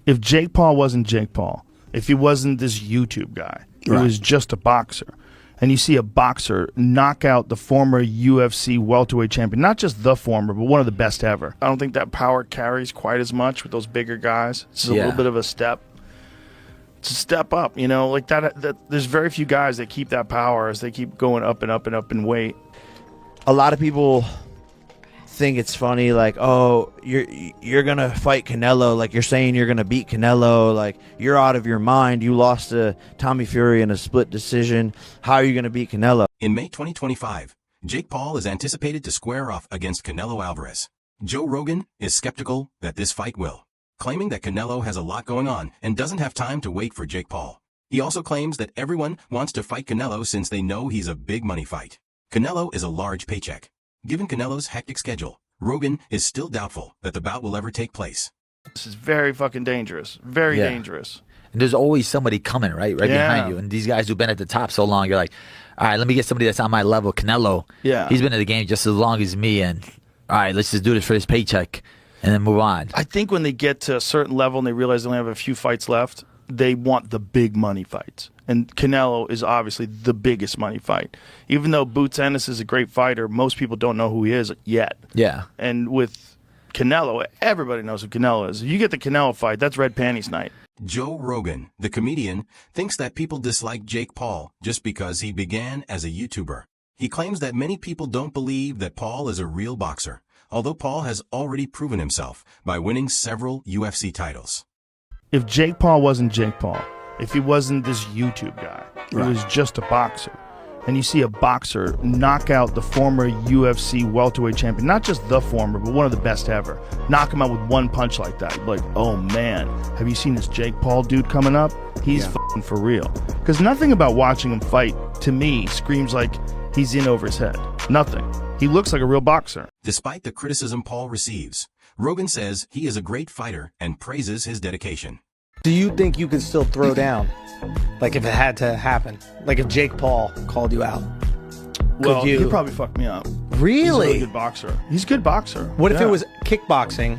If Jake Paul wasn't Jake Paul, if he wasn't this YouTube guy, he was just a boxer, and you see a boxer knock out the former UFC welterweight champion, not just the former, but one of the best ever. I don't think that power carries quite as much with those bigger guys. It's a little bit of a step. It's a step up, you know, like that. There's very few guys that keep that power as they keep going up and up and up in weight. A lot of people think it's funny, like, oh, you're gonna fight Canelo, like you're saying you're gonna beat Canelo, like you're out of your mind, you lost to Tommy Fury in a split decision, how are you gonna beat Canelo? In May 2025, Jake Paul is anticipated to square off against Canelo Alvarez. Joe Rogan is skeptical that this fight will, claiming that Canelo has a lot going on and doesn't have time to wait for Jake Paul. He also claims that everyone wants to fight Canelo since they know he's a big money fight. Canelo is a large paycheck. Given Canelo's hectic schedule, Rogan is still doubtful that the bout will ever take place. This is very fucking dangerous. Very dangerous. And there's always somebody coming, right behind you. And these guys who've been at the top so long, you're like, all right, let me get somebody that's on my level. Canelo, he's been in the game just as long as me. And all right, let's just do this for this paycheck and then move on. I think when they get to a certain level and they realize they only have a few fights left, they want the big money fights. And Canelo is obviously the biggest money fight. Even though Boots Ennis is a great fighter, most people don't know who he is yet. Yeah. And with Canelo, everybody knows who Canelo is. If you get the Canelo fight, that's red panties night. Joe Rogan, the comedian, thinks that people dislike Jake Paul just because he began as a YouTuber. He claims that many people don't believe that Paul is a real boxer, although Paul has already proven himself by winning several UFC titles. If Jake Paul wasn't Jake Paul, if he wasn't this YouTube guy, he was just a boxer, and you see a boxer knock out the former UFC welterweight champion, not just the former, but one of the best ever, knock him out with one punch like that, like, oh man, have you seen this Jake Paul dude coming up? He's fucking for real. Because nothing about watching him fight, to me, screams like he's in over his head. Nothing. He looks like a real boxer. Despite the criticism Paul receives, Rogan says he is a great fighter and praises his dedication. Do you think you could still throw down? Like if it had to happen? Like if Jake Paul called you out? Well, he'd probably fuck me up. Really? He's a really good boxer. He's a good boxer. What if it was kickboxing?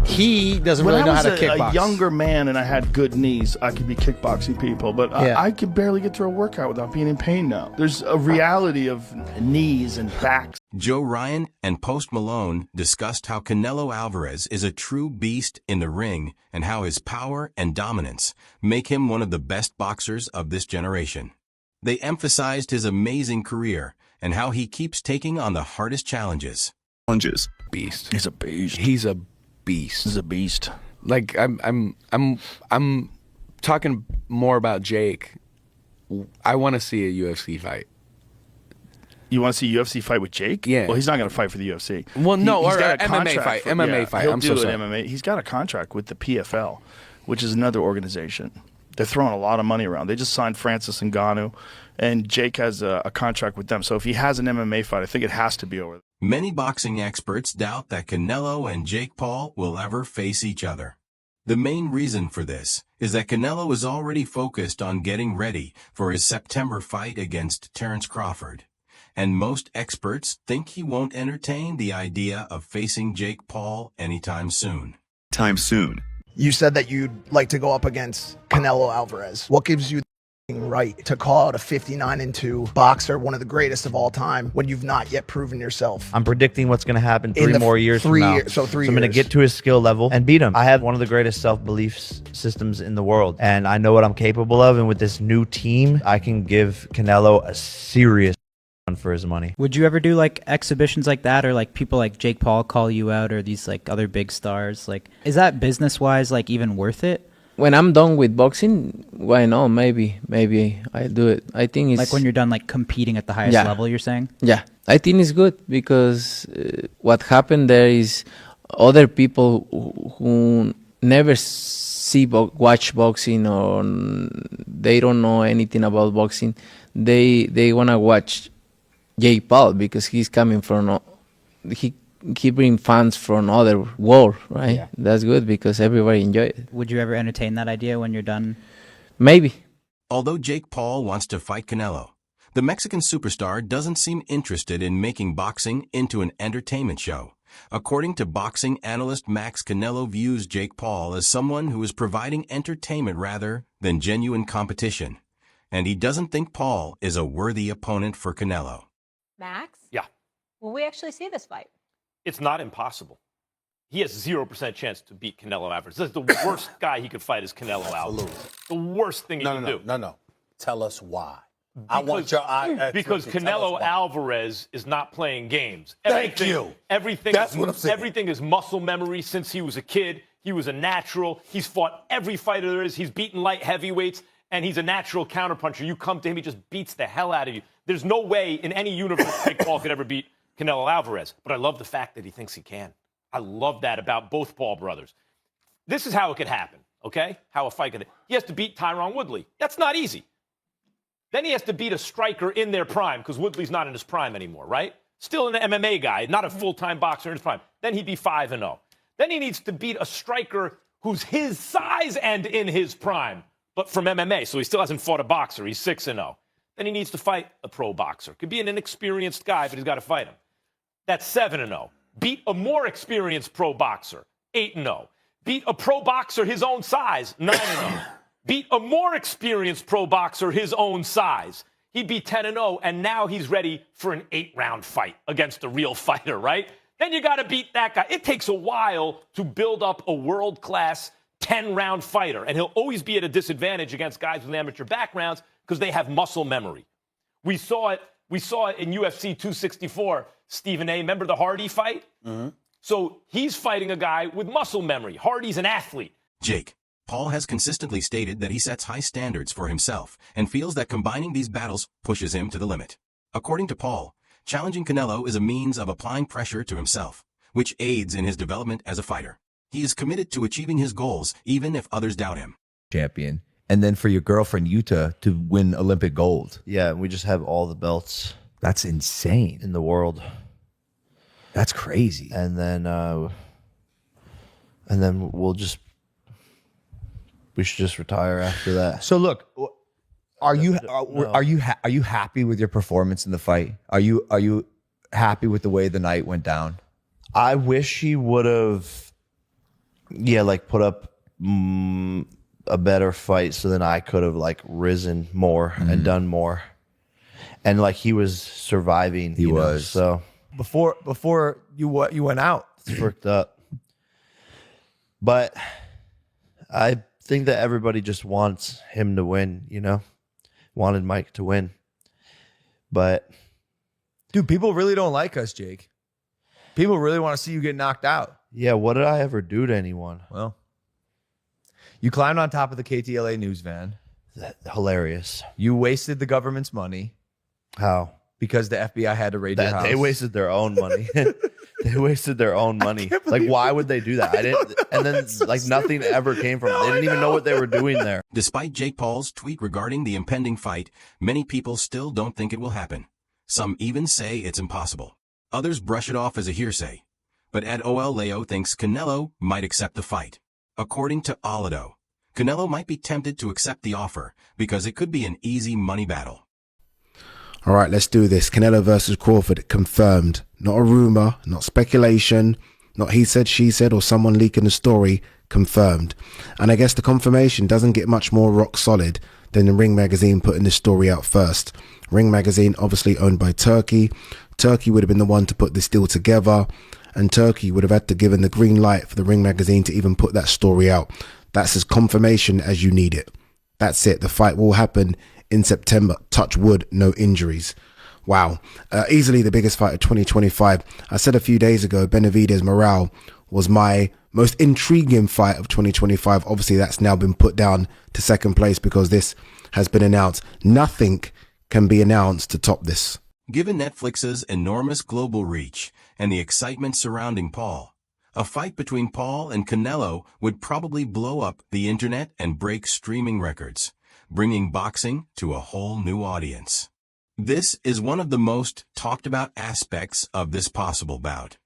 He doesn't really know how to kickbox. When I was a younger man and I had good knees, I could be kickboxing people, but I could barely get through a workout without being in pain now. There's a reality of knees and backs. Joe Ryan and Post Malone discussed how Canelo Alvarez is a true beast in the ring and how his power and dominance make him one of the best boxers of this generation. They emphasized his amazing career and how he keeps taking on the hardest challenges. Beast. He's a beast. He's a beast. He's a beast. Like I'm talking more about Jake. I want to see a UFC fight. You want to see a UFC fight with Jake? Yeah. Well, he's not going to fight for the UFC. Well, no, he's or got a MMA fight. MMA fight. He'll I'm do so an sorry. MMA. He's got a contract with the PFL, which is another organization. They're throwing a lot of money around. They just signed Francis Ngannou, and Jake has a contract with them. So if he has an MMA fight, I think it has to be over there. Many boxing experts doubt that Canelo and Jake Paul will ever face each other. The main reason for this is that Canelo is already focused on getting ready for his September fight against Terence Crawford. And most experts think he won't entertain the idea of facing Jake Paul anytime soon. You said that you'd like to go up against Canelo Alvarez. What gives you the right to call out a 59-2 boxer, one of the greatest of all time, when you've not yet proven yourself? I'm predicting what's going to happen 3 more years from now. So I'm going to get to his skill level and beat him. I have one of the greatest self-belief systems in the world, and I know what I'm capable of. And with this new team, I can give Canelo a serious for his money. Would you ever do like exhibitions like that, or like people like Jake Paul call you out, or these like other big stars? Like, is that business wise like even worth it? When I'm done with boxing, why not? Maybe I'll do it. I think it's like when you're done like competing at the highest level, you're saying? Yeah, I think it's good because what happened there is other people who never watch boxing, or they don't know anything about boxing, they want to watch Jake Paul because he's coming from he bring fans from other world, right? Yeah. That's good because everybody enjoy it. Would you ever entertain that idea when you're done? Maybe. Although Jake Paul wants to fight Canelo, the Mexican superstar doesn't seem interested in making boxing into an entertainment show, According to boxing analyst Max, Canelo views Jake Paul as someone who is providing entertainment rather than genuine competition, and he doesn't think Paul is a worthy opponent for Canelo. Max? Yeah. Will we actually see this fight? It's not impossible. He has 0% chance to beat Canelo Alvarez. This is the worst guy he could fight is Canelo Alvarez. The worst thing he can do. No. Tell us why. I want your because Canelo Alvarez is not playing games. Thank you. That's what I'm saying. Everything is muscle memory since he was a kid. He was a natural. He's fought every fighter there is. He's beaten light heavyweights, and he's a natural counterpuncher. You come to him, he just beats the hell out of you. There's no way in any universe Jake Paul could ever beat Canelo Alvarez. But I love the fact that he thinks he can. I love that about both Paul brothers. This is how it could happen, okay? How a fight could happen. He has to beat Tyron Woodley. That's not easy. Then he has to beat a striker in their prime, because Woodley's not in his prime anymore, right? Still an MMA guy, not a full-time boxer in his prime. Then he'd be 5-0. Then he needs to beat a striker who's his size and in his prime, but from MMA, so he still hasn't fought a boxer. He's 6-0. Then he needs to fight a pro boxer. Could be an inexperienced guy, but he's got to fight him. That's 7-0. Beat a more experienced pro boxer, 8-0. Beat a pro boxer his own size, 9-0. Beat a more experienced pro boxer his own size. He'd be 10-0, and now he's ready for an 8-round fight against a real fighter, right? Then you got to beat that guy. It takes a while to build up a world-class 10-round fighter, and he'll always be at a disadvantage against guys with amateur backgrounds because they have muscle memory. We saw it in UFC 264. Stephen A., remember the Hardy fight? Mm-hmm. So he's fighting a guy with muscle memory. Hardy's an athlete. Jake, Paul has consistently stated that he sets high standards for himself and feels that combining these battles pushes him to the limit. According to Paul, challenging Canelo is a means of applying pressure to himself, which aids in his development as a fighter. He is committed to achieving his goals, even if others doubt him. Champion. And then for your girlfriend, Yuta, to win Olympic gold. Yeah, we just have all the belts. That's insane. In the world. That's crazy. And then we should just retire after that. So look, are you happy with your performance in the fight? Are you happy with the way the night went down? I wish he would have put up a better fight so then I could have risen more and done more. And he was surviving. He was. So before you went out, it's worked up. But I think that everybody just wants him to win, wanted Mike to win. But dude, people really don't like us, Jake. People really want to see you get knocked out. Yeah, what did I ever do to anyone? Well, you climbed on top of the KTLA news van. Hilarious. You wasted the government's money. How? Because the FBI had to raid your house. They wasted their own money. They wasted their own money. Why would they do that? I didn't. And then, nothing ever came from it. They didn't even know what they were doing there. Despite Jake Paul's tweet regarding the impending fight, many people still don't think it will happen. Some even say it's impossible. Others brush it off as a hearsay. But Ed O.L. Leo thinks Canelo might accept the fight. According to Alado, Canelo might be tempted to accept the offer because it could be an easy money battle. All right, let's do this. Canelo versus Crawford, confirmed. Not a rumor, not speculation, not he said, she said, or someone leaking the story. Confirmed. And I guess the confirmation doesn't get much more rock solid than the Ring Magazine putting this story out first. Ring Magazine, obviously owned by Turkey. Turkey would have been the one to put this deal together, and Turkey would have had to give the green light for the Ring Magazine to even put that story out. That's as confirmation as you need it. That's it. The fight will happen in September. Touch wood, no injuries. Wow. Easily the biggest fight of 2025. I said a few days ago, Benavidez Morale was my most intriguing fight of 2025. Obviously, that's now been put down to second place because this has been announced. Nothing can be announced to top this. Given Netflix's enormous global reach and the excitement surrounding Paul, a fight between Paul and Canelo would probably blow up the internet and break streaming records, bringing boxing to a whole new audience. This is one of the most talked about aspects of this possible bout.